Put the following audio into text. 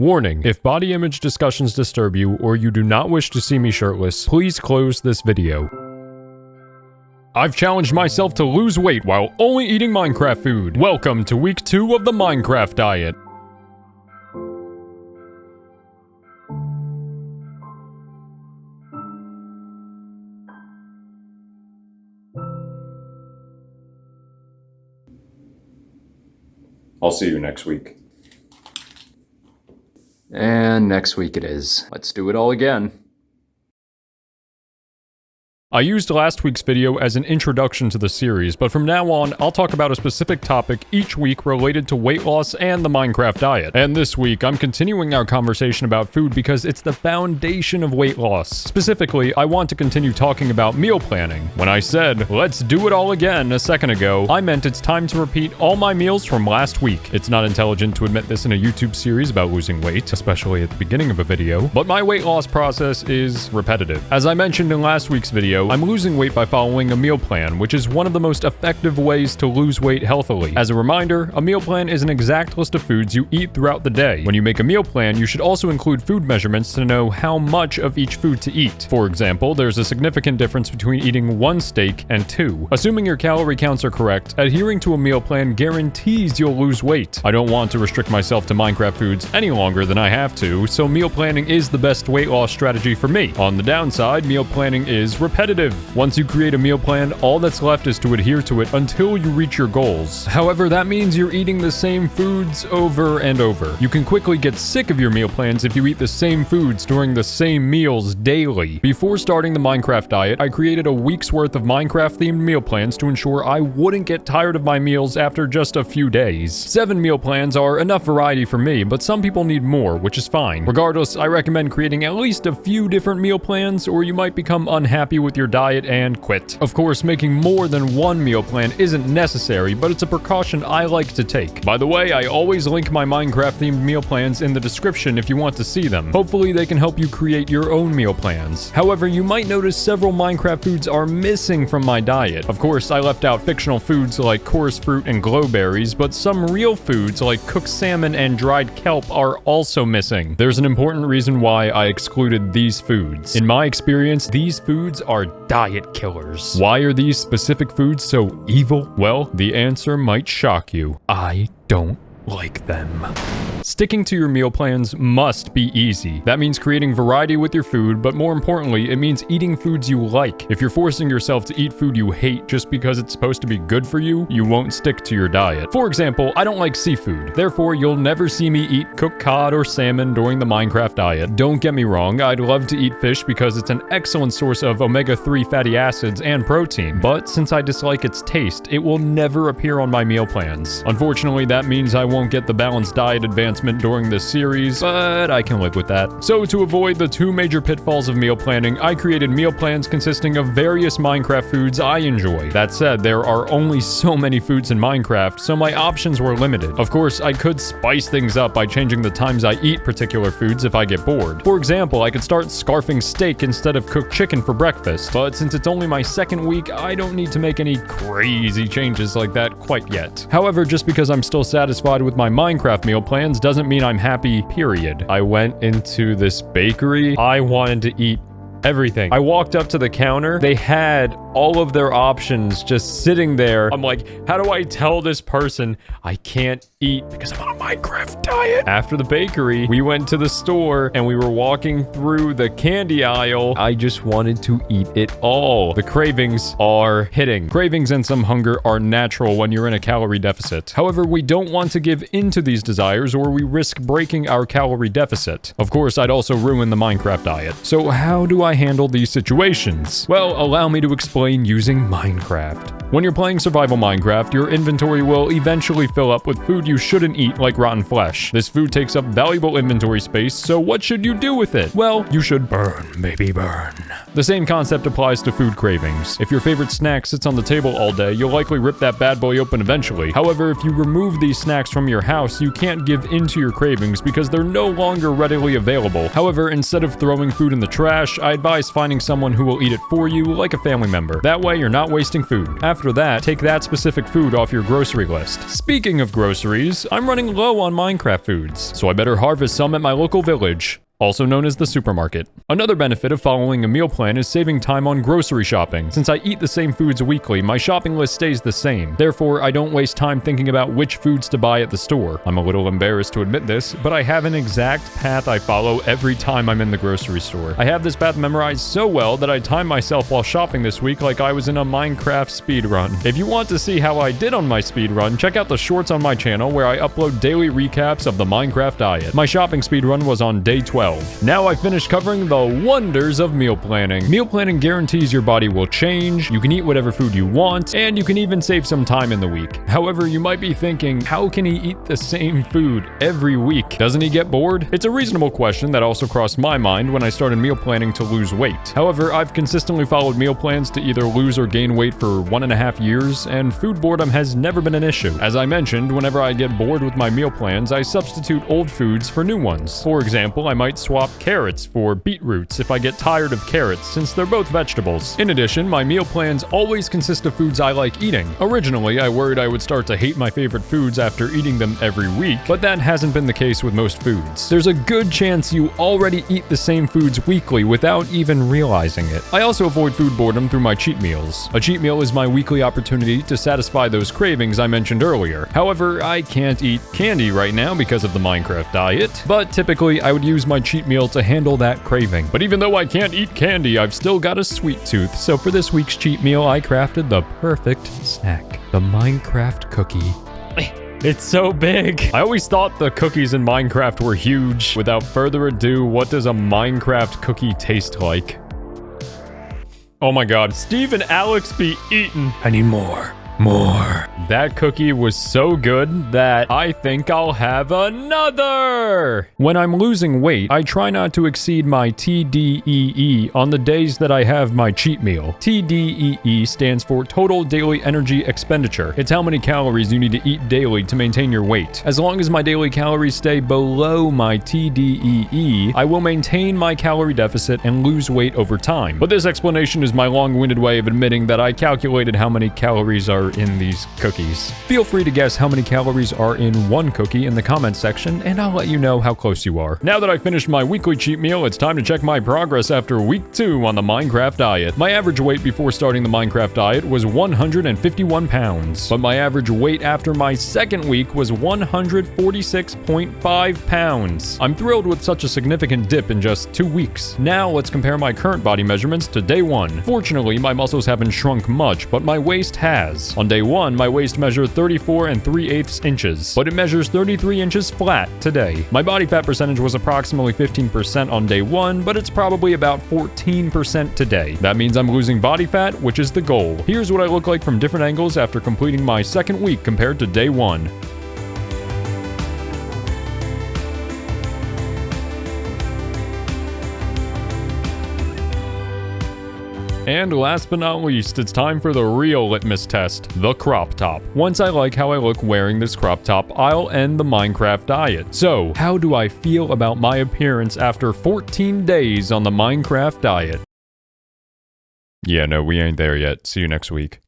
Warning, if body image discussions disturb you or you do not wish to see me shirtless, please close this video. I've challenged myself to lose weight while only eating Minecraft food. Welcome to week 2 of the Minecraft diet. I'll see you next week. And next week it is. Let's do it all again. I used last week's video as an introduction to the series, but from now on, I'll talk about a specific topic each week related to weight loss and the Minecraft diet. And this week, I'm continuing our conversation about food because it's the foundation of weight loss. Specifically, I want to continue talking about meal planning. When I said, let's do it all again a second ago, I meant it's time to repeat all my meals from last week. It's not intelligent to admit this in a YouTube series about losing weight, especially at the beginning of a video, but my weight loss process is repetitive. As I mentioned in last week's video, I'm losing weight by following a meal plan, which is one of the most effective ways to lose weight healthily. As a reminder, a meal plan is an exact list of foods you eat throughout the day. When you make a meal plan, you should also include food measurements to know how much of each food to eat. For example, there's a significant difference between eating 1 steak and 2. Assuming your calorie counts are correct, adhering to a meal plan guarantees you'll lose weight. I don't want to restrict myself to Minecraft foods any longer than I have to, so meal planning is the best weight loss strategy for me. On the downside, meal planning is repetitive. Once you create a meal plan, all that's left is to adhere to it until you reach your goals. However, that means you're eating the same foods over and over. You can quickly get sick of your meal plans if you eat the same foods during the same meals daily. Before starting the Minecraft diet, I created a week's worth of Minecraft-themed meal plans to ensure I wouldn't get tired of my meals after just a few days. 7 meal plans are enough variety for me, but some people need more, which is fine. Regardless, I recommend creating at least a few different meal plans, or you might become unhappy with your diet and quit. Of course, making more than one meal plan isn't necessary, but it's a precaution I like to take. By the way, I always link my Minecraft-themed meal plans in the description if you want to see them. Hopefully, they can help you create your own meal plans. However, you might notice several Minecraft foods are missing from my diet. Of course, I left out fictional foods like chorus fruit and glowberries, but some real foods like cooked salmon and dried kelp are also missing. There's an important reason why I excluded these foods. In my experience, these foods are diet killers. Why are these specific foods so evil? Well, the answer might shock you. I don't like them. Sticking to your meal plans must be easy. That means creating variety with your food, but more importantly, it means eating foods you like. If you're forcing yourself to eat food you hate just because it's supposed to be good for you, you won't stick to your diet. For example, I don't like seafood. Therefore, you'll never see me eat cooked cod or salmon during the Minecraft diet. Don't get me wrong, I'd love to eat fish because it's an excellent source of omega-3 fatty acids and protein, but since I dislike its taste, it will never appear on my meal plans. Unfortunately, that means I won't get the balanced diet advancement during this series, but I can live with that. So to avoid the 2 major pitfalls of meal planning, I created meal plans consisting of various Minecraft foods I enjoy. That said, there are only so many foods in Minecraft, so my options were limited. Of course, I could spice things up by changing the times I eat particular foods if I get bored. For example, I could start scarfing steak instead of cooked chicken for breakfast, but since it's only my 2nd week, I don't need to make any crazy changes like that quite yet. However, just because I'm still satisfied with my Minecraft meal plans doesn't mean I'm happy, period. I went into this bakery. I wanted to eat everything. I walked up to the counter. They had all of their options just sitting there. I'm like, how do I tell this person I can't eat because I'm on a Minecraft diet? After the bakery, we went to the store and we were walking through the candy aisle. I just wanted to eat it all. The cravings are hitting. Cravings and some hunger are natural when you're in a calorie deficit. However, we don't want to give into these desires or we risk breaking our calorie deficit. Of course, I'd also ruin the Minecraft diet. So how do I handle these situations? Well, allow me to explain using Minecraft. When you're playing survival Minecraft, your inventory will eventually fill up with food you shouldn't eat, like rotten flesh. This food takes up valuable inventory space, so what should you do with it? Well, you should burn, baby, burn. The same concept applies to food cravings. If your favorite snack sits on the table all day, you'll likely rip that bad boy open eventually. However, if you remove these snacks from your house, you can't give into your cravings because they're no longer readily available. However, instead of throwing food in the trash, I'd advise finding someone who will eat it for you, like a family member. That way you're not wasting food. After that, take that specific food off your grocery list. Speaking of groceries, I'm running low on Minecraft foods, so I better harvest some at my local village, also known as the supermarket. Another benefit of following a meal plan is saving time on grocery shopping. Since I eat the same foods weekly, my shopping list stays the same. Therefore, I don't waste time thinking about which foods to buy at the store. I'm a little embarrassed to admit this, but I have an exact path I follow every time I'm in the grocery store. I have this path memorized so well that I time myself while shopping this week like I was in a Minecraft speedrun. If you want to see how I did on my speedrun, check out the shorts on my channel where I upload daily recaps of the Minecraft diet. My shopping speedrun was on day 12. Now I finished covering the wonders of meal planning. Meal planning guarantees your body will change, you can eat whatever food you want, and you can even save some time in the week. However, you might be thinking, how can he eat the same food every week? Doesn't he get bored? It's a reasonable question that also crossed my mind when I started meal planning to lose weight. However, I've consistently followed meal plans to either lose or gain weight for 1.5 years, and food boredom has never been an issue. As I mentioned, whenever I get bored with my meal plans, I substitute old foods for new ones. For example, I might swap carrots for beetroots if I get tired of carrots, since they're both vegetables. In addition, my meal plans always consist of foods I like eating. Originally, I worried I would start to hate my favorite foods after eating them every week, but that hasn't been the case with most foods. There's a good chance you already eat the same foods weekly without even realizing it. I also avoid food boredom through my cheat meals. A cheat meal is my weekly opportunity to satisfy those cravings I mentioned earlier. However, I can't eat candy right now because of the Minecraft diet, but typically I would use my cheat meal to handle that craving. But even though I can't eat candy, I've still got a sweet tooth, so for this week's cheat meal, I crafted the perfect snack, the Minecraft cookie. It's so big. I always thought the cookies in Minecraft were huge. Without further ado, what does a Minecraft cookie taste like? Oh my god, Steve and Alex be eaten. I need more. More. That cookie was so good that I think I'll have another. When I'm losing weight, I try not to exceed my TDEE on the days that I have my cheat meal. TDEE stands for Total Daily Energy Expenditure. It's how many calories you need to eat daily to maintain your weight. As long as my daily calories stay below my TDEE, I will maintain my calorie deficit and lose weight over time. But this explanation is my long-winded way of admitting that I calculated how many calories are in these cookies. Feel free to guess how many calories are in one cookie in the comments section, and I'll let you know how close you are. Now that I finished my weekly cheat meal, it's time to check my progress after week 2 on the Minecraft diet. My average weight before starting the Minecraft diet was 151 pounds, but my average weight after my second week was 146.5 pounds. I'm thrilled with such a significant dip in just 2 weeks. Now let's compare my current body measurements to day 1. Fortunately, my muscles haven't shrunk much, but my waist has. On day 1, my waist measured 34 3/8 inches, but it measures 33 inches flat today. My body fat percentage was approximately 15% on day 1, but it's probably about 14% today. That means I'm losing body fat, which is the goal. Here's what I look like from different angles after completing my second week compared to day 1. And last but not least, it's time for the real litmus test, the crop top. Once I like how I look wearing this crop top, I'll end the Minecraft diet. So, how do I feel about my appearance after 14 days on the Minecraft diet? Yeah, no, we ain't there yet. See you next week.